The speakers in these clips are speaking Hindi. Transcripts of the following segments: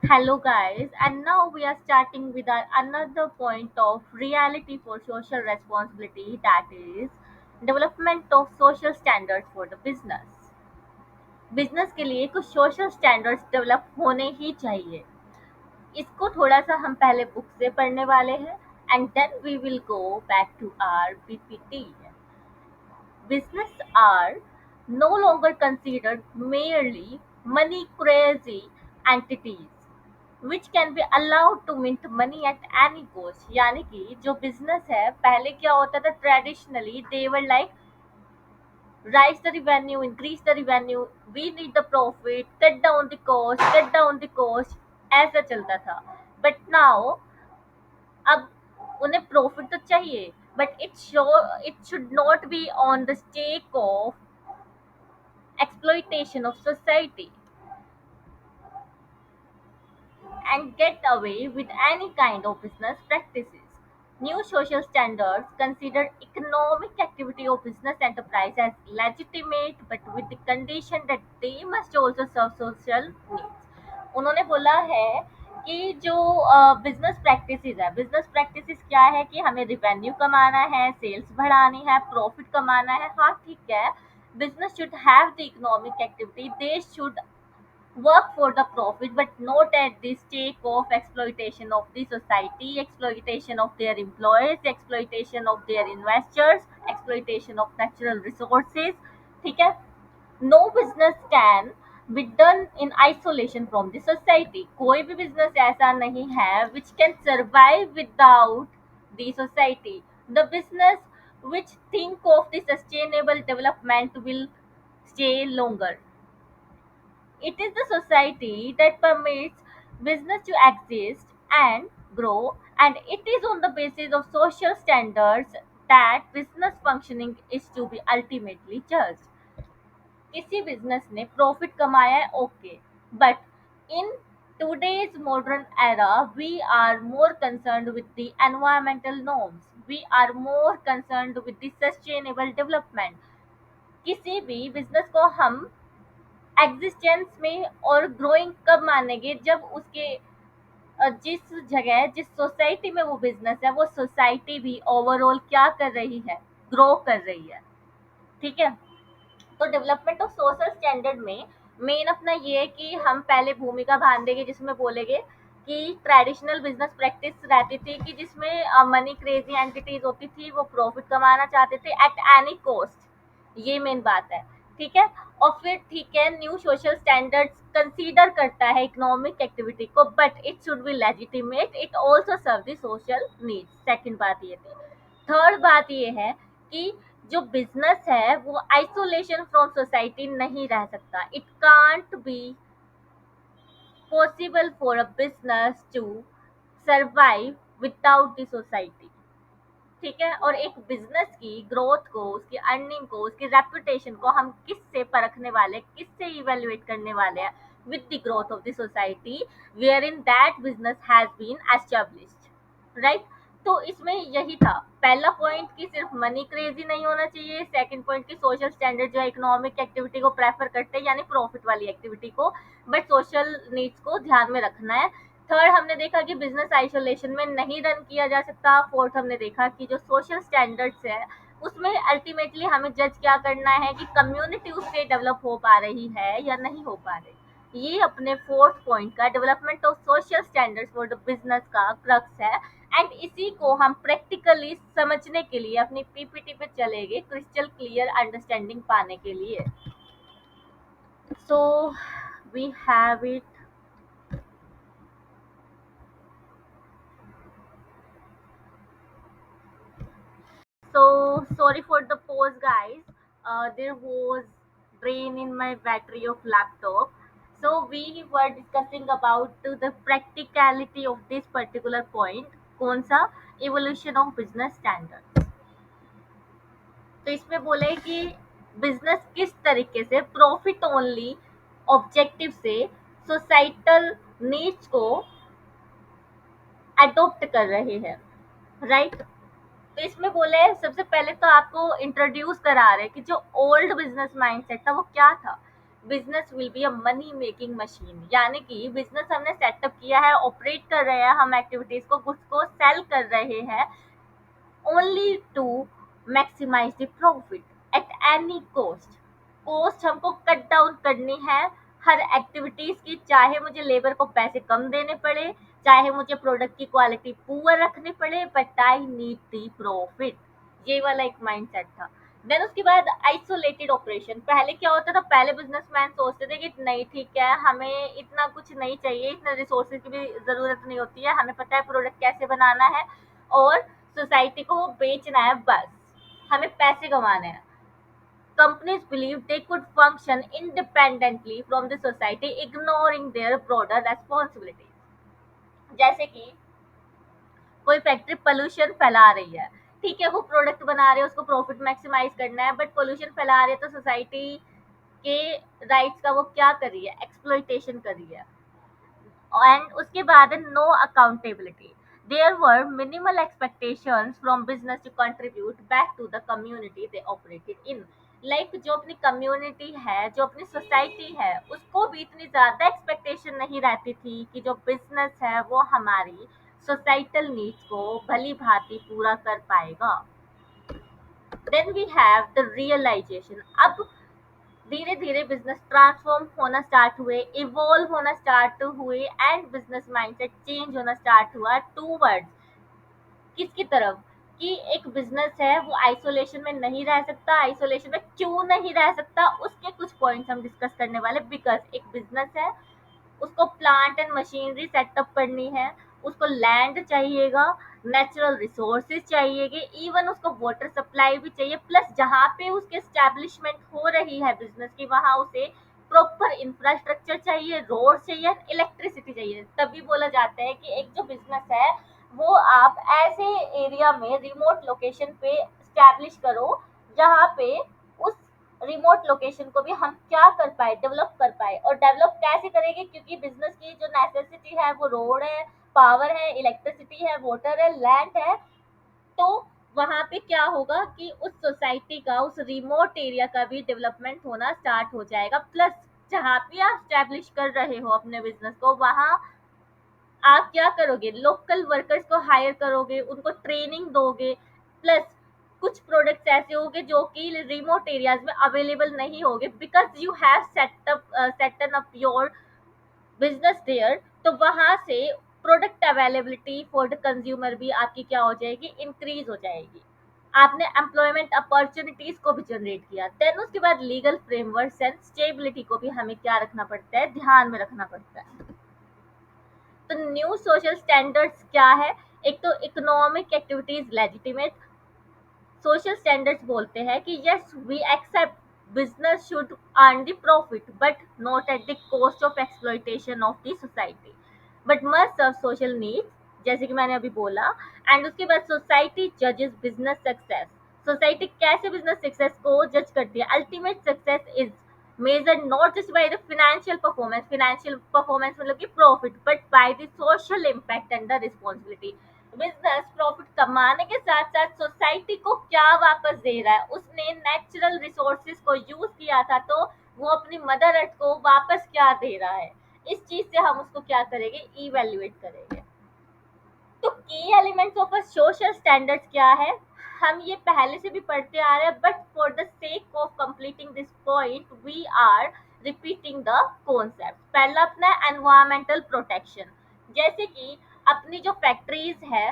Hello, guys, and now we are starting with our another point of reality for social responsibility, that is development of social standards for the business. Business के लिए कुछ सोशल स्टैंडर्ड्स डेवलप होने ही चाहिए। इसको थोड़ा सा हम पहले बुक से पढ़ने वाले हैं and then we will go back to our PPT. Business are no longer considered merely money crazy entities which can be allowed to mint money at any cost। यानी कि जो बिजनेस है पहले क्या होता था, traditionally they were like rise the revenue, increase the revenue, we need the profit, cut down the cost, ऐसा चलता था। बट नाउ अब उन्हें प्रॉफिट तो चाहिए, but it should not be on the stake of exploitation of society and get away with any kind of business practices. New social standards consider economic activity of business enterprise as legitimate but with the condition that they must also serve social needs। उन्होंने बोला है कि जो बिजनेस प्रैक्टिसेस है, बिजनेस प्रैक्टिसेस क्या है कि हमें रिवेन्यू कमाना है, सेल्स बढ़ानी है, प्रॉफिट कमाना है। हाँ ठीक है, business should have the economic activity, they should work for the profit but not at the stake of exploitation of the society, exploitation of their employees, exploitation of their investors, exploitation of natural resources। ठीक है, no business can be done in isolation from the society. कोई भी बिजनेस ऐसा नहीं है which can survive without the society. The business which think of the sustainable development will stay longer। It is the society that permits business to exist and grow, and it is on the basis of social standards that business functioning is to be ultimately judged। किसी बिजनेस ने प्रॉफिट कमाया है, okay, but in today's modern era we are more concerned with the environmental norms, we are more concerned with the sustainable development। किसी भी बिजनेस को हम एग्जिस्टेंस में और ग्रोइंग कब मानेंगे, जब उसके जिस जगह जिस सोसाइटी में वो बिजनेस है वो सोसाइटी भी ओवरऑल क्या कर रही है, ग्रो कर रही है। ठीक है, तो डेवलपमेंट ऑफ सोशल स्टैंडर्ड में मेन अपना ये है कि हम पहले भूमिका बांधेंगे जिसमें बोलेंगे कि ट्रेडिशनल बिजनेस प्रैक्टिस रहती थी कि जिसमें मनी क्रेजी एंटिटीज होती थी, वो प्रॉफिट कमाना चाहते थे एट एनी कॉस्ट, ये मेन बात है। ठीक है, और फिर ठीक है, न्यू सोशल स्टैंडर्ड्स कंसीडर करता है इकोनॉमिक एक्टिविटी को but it should be legitimate, it also serve the social needs. Second बात ये थी। थर्ड बात ये है कि जो बिजनेस है वो आइसोलेशन फ्रॉम सोसाइटी नहीं रह सकता। It can't be possible for a business to survive without the society. ठीक है, और एक बिजनेस की ग्रोथ को, उसकी अर्निंग को, उसकी रेपुटेशन को हम किससे परखने वाले, किससे इवेल्युएट करने वाले हैं, with the growth of the society where in that business has been established. Right, तो इसमें यही था पहला पॉइंट कि सिर्फ मनी क्रेजी नहीं होना चाहिए, सेकंड पॉइंट कि सोशल स्टैंडर्ड जो है इकोनॉमिक एक्टिविटी को प्रेफर करते हैं यानी प्रॉफिट वाली एक्टिविटी को, बट सोशल नीड्स को ध्यान में रखना है। थर्ड हमने देखा कि बिजनेस आइसोलेशन में नहीं रन किया जा सकता। फोर्थ हमने देखा कि जो सोशल स्टैंडर्ड्स है उसमें अल्टीमेटली हमें जज क्या करना है कि कम्युनिटी उससे डेवलप हो पा रही है या नहीं हो पा रही। ये अपने फोर्थ पॉइंट का development of social standards for the business का क्रक्स है। एंड इसी को हम प्रैक्टिकली समझने के लिए अपनी पीपीटी पे चलेंगे क्रिस्टल क्लियर अंडरस्टैंडिंग पाने के लिए। So we have it. So sorry for the pause, guys. There was drain in my battery of laptop. So we were discussing about the practicality of this particular point. कौन सा? Evolution of business standards। तो इसमें बोले कि बिजनेस किस तरीके से प्रॉफिट ओनली ऑब्जेक्टिव से सोसाइटल नीड्स को अडॉप्ट कर रहे हैं। राइट, तो इसमें बोले सबसे पहले तो आपको इंट्रोड्यूस करा रहे कि जो ओल्ड बिजनेस माइंडसेट था वो क्या था। Business will be a money making machine, यानी कि बिजनेस हमने सेटअप किया है, ऑपरेट कर रहे हैं, हम एक्टिविटीज को, गुड्स को सेल कर रहे हैं only to maximize the profit at any cost. Cost हमको कट डाउन करनी है हर एक्टिविटीज की, चाहे मुझे लेबर को पैसे कम देने पड़े, चाहे मुझे प्रोडक्ट की क्वालिटी पुअर रखनी पड़े, but I need the profit. ये वाला एक माइंडसेट था। देन उसके बाद आइसोलेटेड ऑपरेशन। पहले क्या होता था, पहले बिजनेसमैन सोचते थे कि नहीं ठीक है, हमें इतना कुछ नहीं चाहिए, इतने रिसोर्सेज की भी जरूरत नहीं होती है, हमें पता है प्रोडक्ट कैसे बनाना है और सोसाइटी को वो बेचना है, बस हमें पैसे कमाने हैं। Companies believed they could function independently from the society, ignoring their broader responsibilities. जैसे कि कोई फैक्ट्री पोल्यूशन फैला रही है, ठीक है, वो प्रोडक्ट बना रहे हैं, उसको प्रॉफिट मैक्सिमाइज करना है, बट पोल्यूशन फैला रहे हैं तो सोसाइटी के राइट्स का वो क्या कर रही है, एक्सप्लॉइटेशन कर रही है। एंड उसके बाद no accountability. There were minimal expectations from business to contribute back to the community they operated in. Like जो अपनी कम्युनिटी है, जो अपनी सोसाइटी है, उसको भी इतनी ज्यादा एक्सपेक्टेशन नहीं रहती थी कि जो बिजनेस है वो हमारी सोसाइटल नीड्स को भली भांति पूरा कर पाएगा। Then we have the realization. अब धीरे धीरे बिजनेस ट्रांसफॉर्म होना स्टार्ट हुए, इवॉल्व होना स्टार्ट हुए, एंड बिजनेस माइंडसेट चेंज होना स्टार्ट हुआ टूवर्ड्स किसकी तरफ, कि एक बिजनेस है वो आइसोलेशन में नहीं रह सकता। आइसोलेशन में क्यों नहीं रह सकता, उसके कुछ पॉइंट्स हम डिस्कस करने वाले। बिकॉज एक बिजनेस है, उसको प्लांट एंड मशीनरी सेटअप करनी है, उसको लैंड चाहिएगा, नेचुरल रिसोर्सेज चाहिएगे, इवन उसको वाटर सप्लाई भी चाहिए, प्लस जहाँ पे उसके एस्टेब्लिशमेंट हो रही है बिजनेस की, वहाँ उसे प्रॉपर इंफ्रास्ट्रक्चर चाहिए, रोड चाहिए, इलेक्ट्रिसिटी चाहिए। तभी बोला जाता है कि एक जो बिजनेस है वो आप ऐसे एरिया में, रिमोट लोकेशन पे स्टैब्लिश करो जहाँ पे उस रिमोट लोकेशन को भी हम क्या कर पाए, डेवलप कर पाए। और डेवलप कैसे करेंगे, क्योंकि बिजनेस की जो नेसेसिटी है वो रोड है, पावर है, इलेक्ट्रिसिटी है, वाटर है, लैंड है। तो वहां पे क्या होगा कि उस सोसाइटी का, उस रिमोट एरिया का भी डेवलपमेंट होना स्टार्ट हो जाएगा। प्लस जहाँ पे आप स्टैब्लिश कर रहे हो अपने बिजनेस को, वहाँ आप क्या करोगे, लोकल वर्कर्स को हायर करोगे, उनको ट्रेनिंग दोगे, प्लस कुछ प्रोडक्ट्स ऐसे होंगे जो कि रिमोट एरियाज में अवेलेबल नहीं होंगे, because you have set up your business there. तो वहां से product availability for the consumer भी आपकी क्या हो जाएगी, इंक्रीज हो जाएगी। आपने एम्प्लॉयमेंट अपॉर्चुनिटीज को भी जनरेट किया। देन उसके बाद लीगल फ्रेमवर्क एंड स्टेबिलिटी को भी हमें क्या रखना पड़ता है, ध्यान में रखना पड़ता है। तो न्यू सोशल स्टैंडर्ड्स क्या है, एक तो economic activities legitimate. Social standards बोलते हैं कि yes we accept business should earn the profit but not at the cost of exploitation of the society, but must serve social needs, जैसे कि मैंने अभी बोला। एंड उसके बाद सोसाइटी जजेस बिजनेस सक्सेस। सोसाइटी कैसे बिजनेस सक्सेस को जज करती है, ultimate success is measured not just by the financial performance मतलब कि profit, but by the social impact and the responsibility। Business profit कमाने के साथ साथ सोसाइटी को क्या वापस दे रहा है, उसने नेचुरल रिसोर्सेज को यूज किया था तो वो अपनी मदर अर्थ को वापस क्या दे रहा है, इस चीज से हम उसको क्या करेंगे, इवेल्युएट करेंगे। तो की elements of a social standards क्या है, हम ये पहले से भी पढ़ते आ रहे हैं, but for the sake of completing this point we are repeating the concept. पहला अपना एनवायरमेंटल प्रोटेक्शन। जैसे कि अपनी जो फैक्ट्रीज है,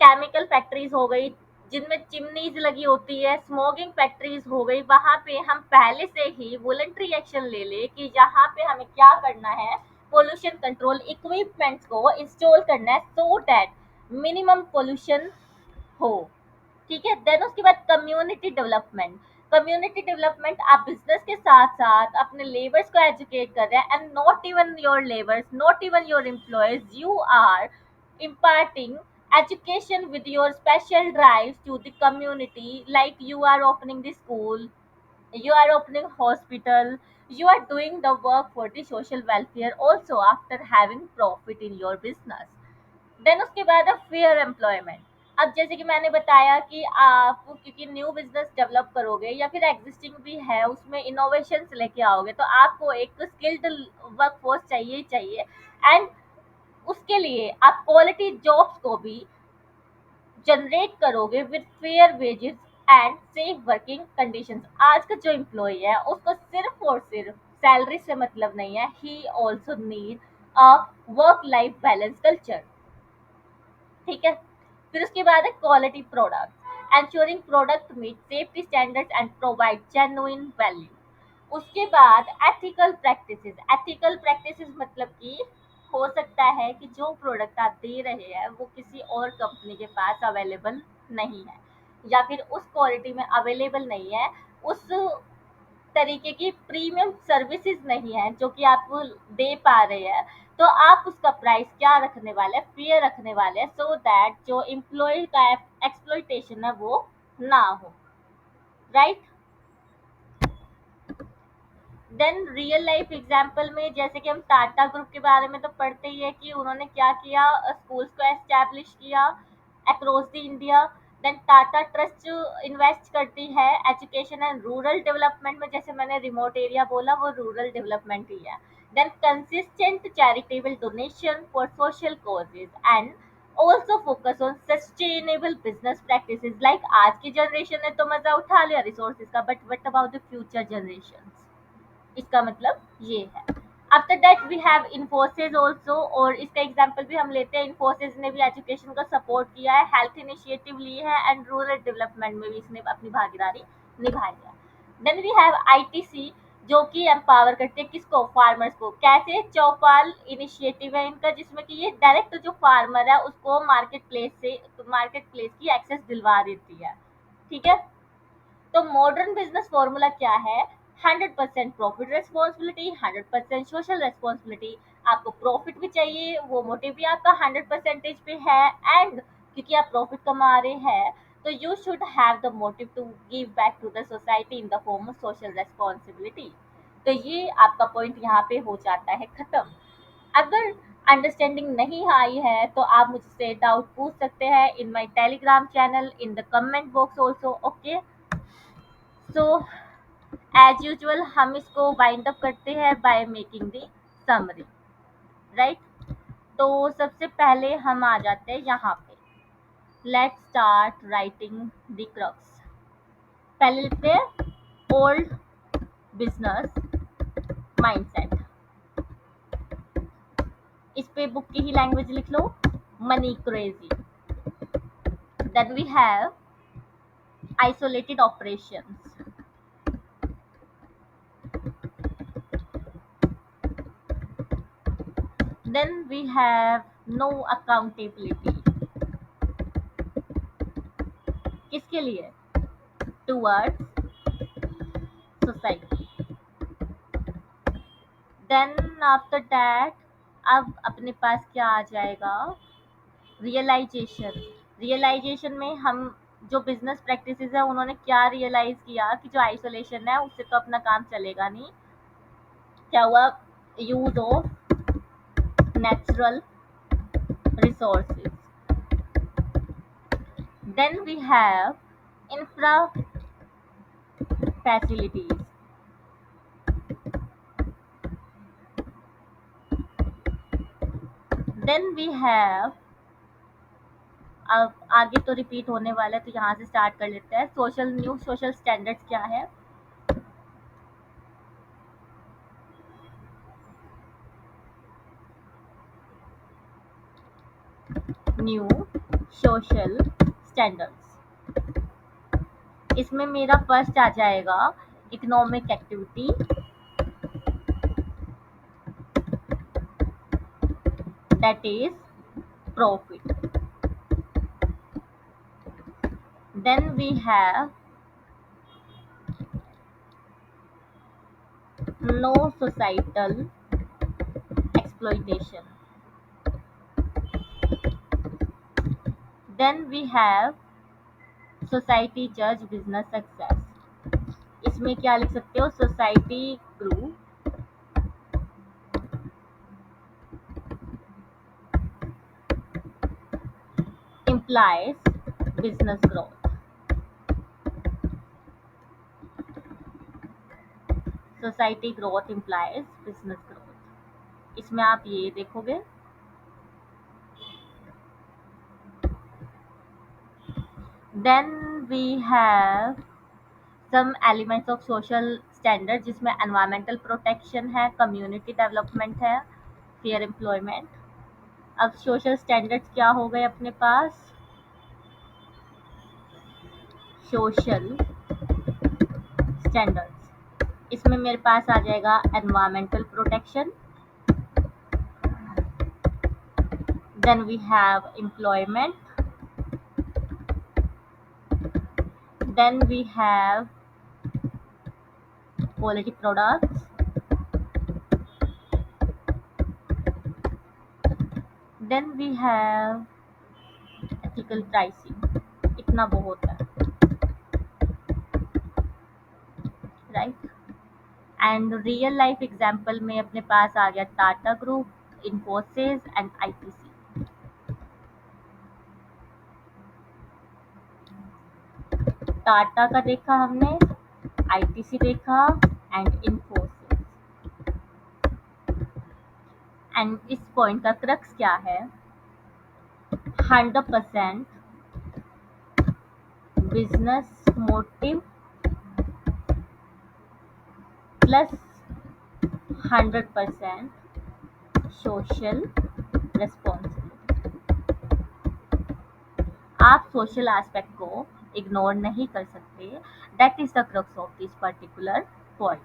केमिकल फैक्ट्रीज हो गई जिनमें चिमनीज लगी होती है, स्मोकिंग फैक्ट्रीज हो गई, वहां पे हम पहले से ही वॉलंटरी एक्शन ले ले कि यहाँ पे हमें क्या करना है, पोल्यूशन कंट्रोल इक्विपमेंट्स को इंस्टॉल करना है सो दैट मिनिमम पोल्यूशन हो। ठीक है। देन उसके बाद कम्युनिटी डेवलपमेंट। कम्युनिटी डेवलपमेंट, आप बिजनेस के साथ साथ अपने लेबर्स को एजुकेट कर रहे हैं, and not even your labours, not even your employees, you are imparting education with your special drives to the community, like you are opening the school, you are opening hospital, you are doing the work for the social welfare also after having profit in your business। Then उसके बाद फेयर एम्प्लॉयमेंट। अब जैसे कि मैंने बताया कि आप क्योंकि न्यू बिजनेस डेवलप करोगे या फिर एग्जिस्टिंग भी है उसमें इनोवेशंस लेके आओगे, तो आपको एक स्किल्ड वर्कफोर्स चाहिए ही चाहिए। एंड उसके लिए आप क्वालिटी जॉब्स को भी जनरेट करोगे with fair wages and safe working conditions. आज का जो एम्प्लॉय है उसको सिर्फ और सिर्फ सैलरी से मतलब नहीं है, he also need a work life balance culture. ठीक है। फिर उसके बाद है quality product, ensuring product meet safety standards and provide genuine value. उसके बाद एथिकल प्रैक्टिसेस। एथिकल प्रैक्टिसेस मतलब कि हो सकता है कि जो प्रोडक्ट आप दे रहे हैं वो किसी और कंपनी के पास अवेलेबल नहीं है या फिर उस क्वालिटी में अवेलेबल नहीं है, उस तरीके की प्रीमियम सर्विसेज नहीं है जो कि आप दे पा रहे हैं, तो आप उसका प्राइस क्या रखने वाले हैं, फेयर रखने वाले हैं, सो दैट जो एम्प्लॉय का एक्सप्लॉइटेशन है वो ना हो। Right. Then real life example में जैसे कि हम टाटा ग्रुप के बारे में तो पढ़ते ही है कि उन्होंने क्या किया, स्कूल्स को एस्टैब्लिश किया across the India. Then Tata trust invest करती है एजुकेशन एंड रूरल डेवलपमेंट में, जैसे मैंने रिमोट एरिया बोला वो रूरल डेवलपमेंट ही है। Then consistent charitable donation for social causes and also focus on sustainable business practices. Like आज की जनरेशन ने तो मजा उठा लिया रिसोर्सेज का, but what about the future generation, इसका मतलब ये है। After that we have Infosys also, और इसका एग्जाम्पल भी हम लेते हैं। इन्फोसिस ने भी एजुकेशन का सपोर्ट किया है, हेल्थ इनिशिएटिव लिए है एंड रूरल डेवलपमेंट में भी इसने अपनी भागीदारी निभाई है। देन वी हैव आईटीसी जो कि एम्पावर करते हैं किसको, फार्मर्स को। कैसे, चौपाल इनिशिएटिव है इनका जिसमें कि ये डायरेक्ट जो फार्मर है उसको मार्केट प्लेस की एक्सेस दिलवा देती है। ठीक है। तो मॉडर्न बिजनेस फॉर्मूला क्या है, 100% प्रॉफिट रेस्पॉन्सिबिलिटी, 100% सोशल रेस्पॉन्सिबिलिटी। आपको प्रॉफिट भी चाहिए, वो मोटिव भी आपका 100% पे है, एंड क्योंकि आप प्रॉफिट कमा रहे हैं तो you should have the motive to give back to the society in the form of social responsibility. तो ये आपका पॉइंट यहाँ पे हो जाता है खत्म। अगर अंडरस्टैंडिंग नहीं आई है तो आप मुझसे डाउट पूछ सकते हैं in my Telegram channel, in the comment box also. Okay. So as usual हम इसको वाइंड अप करते हैं by making the summary. Right. तो सबसे पहले हम आ जाते हैं यहाँ पे, let's start writing the crux. पहले लिखते हैं ओल्ड बिजनेस माइंडसेट। इस पे बुक की ही लैंग्वेज लिख लो, money crazy. Then we have isolated operations. Then we have no accountability. किसके लिए, towards society. Then after that अब अपने पास क्या आ जाएगा, रियलाइजेशन। रियलाइजेशन में हम जो बिजनेस प्रैक्टिसेस है उन्होंने क्या रियलाइज किया कि जो आइसोलेशन है उससे तो अपना काम चलेगा नहीं। क्या हुआ, use of natural resources. Then we have infra facilities. Then we have, अब आगे तो रिपीट होने वाला है तो यहाँ से स्टार्ट कर लेते हैं। सोशल, न्यू सोशल स्टैंडर्ड्स क्या है, न्यू सोशल स्टैंडर्ड्स। इसमें मेरा फर्स्ट आ जाएगा economic activity, that is profit. Then we have no societal exploitation. Then we have society जज बिजनेस सक्सेस। इसमें क्या लिख सकते हो, society grow implies business growth, society growth implies business growth. इसमें आप ये देखोगे, then we have some elements of social standard, जिसमें एनवायरमेंटल प्रोटेक्शन है, कम्युनिटी डेवलपमेंट है, फेयर एम्प्लॉयमेंट। अब सोशल स्टैंडर्ड्स क्या हो गए अपने पास? सोशल स्टैंडर्ड्स, इसमें मेरे पास आ जाएगा environmental protection, then we have employment, then we have quality products, then we have ethical pricing। इतना बहुत है, right. And real life example में अपने पास आ गया Tata group, Infosys and ITC. Tata का देखा हमने, आईटीसी देखा एंड इन्फोसिस। एंड इस पॉइंट का क्रक्स क्या है? 100% business motive plus 100% social responsibility. आप सोशल एस्पेक्ट को इग्नोर नहीं कर सकते। That is the crux of this particular point.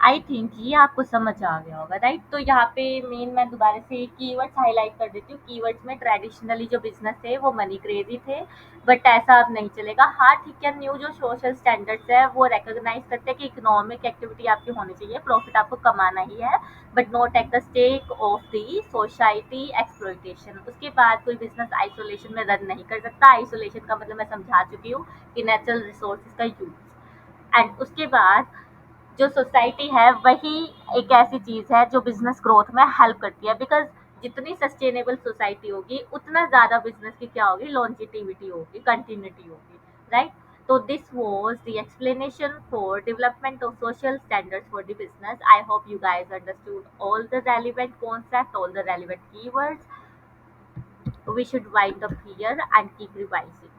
I think ये आपको समझ आ गया होगा, राइट। तो यहाँ पे मेन मैं दोबारा से कीवर्ड्स हाईलाइट कर देती हूँ। कीवर्ड्स में ट्रेडिशनली जो बिजनेस थे वो मनी क्रेजी थे, बट ऐसा अब नहीं चलेगा। हाँ ठीक है, न्यू जो सोशल स्टैंडर्ड्स है वो रिकॉग्नाइज करते हैं कि इकोनॉमिक एक्टिविटी आपकी होनी चाहिए, प्रॉफिट आपको कमाना ही है, but not at the stake of the society exploitation. उसके बाद कोई बिजनेस आइसोलेशन में रन नहीं कर सकता। आइसोलेशन का मतलब मैं समझा चुकी हूँ कि नेचुरल रिसोर्सेज का यूज। एंड उसके बाद जो सोसाइटी है वही एक ऐसी चीज है जो बिजनेस ग्रोथ में हेल्प करती है, बिकॉज जितनी सस्टेनेबल सोसाइटी होगी उतना ज्यादा बिजनेस की क्या होगी, लॉन्जिटिविटी होगी, कंटिन्यूटी होगी, राइट। तो this was the explanation for development of social standards for the business. I hope you guys understood all the relevant concepts, all the relevant keywords. We should wind up here and keep revising.